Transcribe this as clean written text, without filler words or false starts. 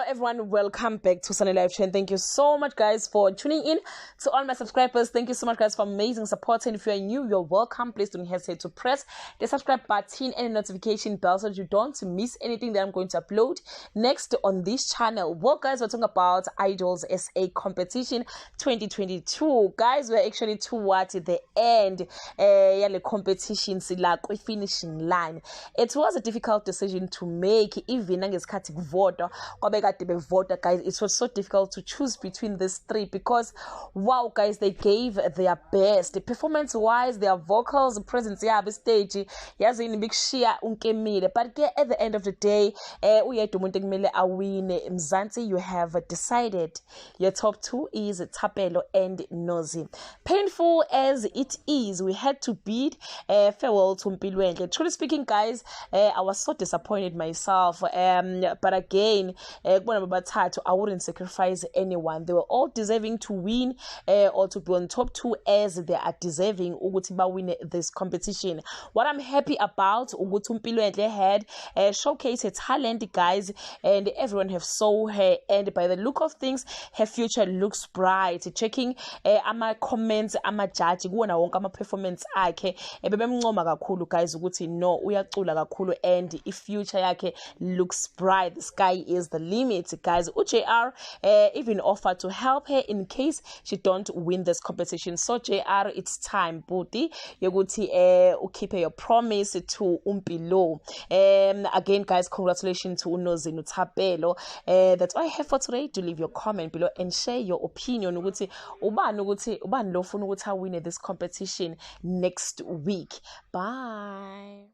Hello everyone, welcome back to Sunny Live Chain. Thank you so much guys for tuning in. To all my subscribers, thank you so much guys for amazing support. And if you are new, you're welcome. Please don't hesitate to press the subscribe button and the notification bell so that you don't miss anything that I'm going to upload next on this channel. Well guys, we're talking about Idols SA competition 2022. Guys, we're actually towards the end the competition finishing line. It was a difficult decision to make, even ngesikhathi kuvota guys. It was so difficult to choose between these three because wow guys, they gave their best performance wise, their vocals, presence yabo stage yazini bikushiya unkemile. But at the end of the day uyedwa umuntu ekumele awine. Mzansi, you have decided your top two is Thapelo and Nozi. Painful as it is, we had to bid farewell to Mpilwenhle. Truly speaking guys, I was so disappointed myself, but again I wouldn't sacrifice anyone. They were all deserving to win or to be on top two, as they are deserving ukuthi win this competition. What I'm happy about, ukuthi Mpilwenhle had showcased her talent guys, and everyone have saw her, and by the look of things her future looks bright. Checking ama comments, ama judge kuwona wonke ama performance akhe bebemncoma kakhulu guys ukuthi no uyacula kakhulu and if future yakhe looks bright. The sky is the limit guys. JR even offered to help her in case she don't win this competition. So JR, it's time booty yokuthi keep your promise to Umpilo. Again guys, congratulations to Nozi and Thapelo. That's all I have for today. Do leave your comment below and share your opinion ukuthi ubani lo ufuna ukuthi win this competition next week. Bye.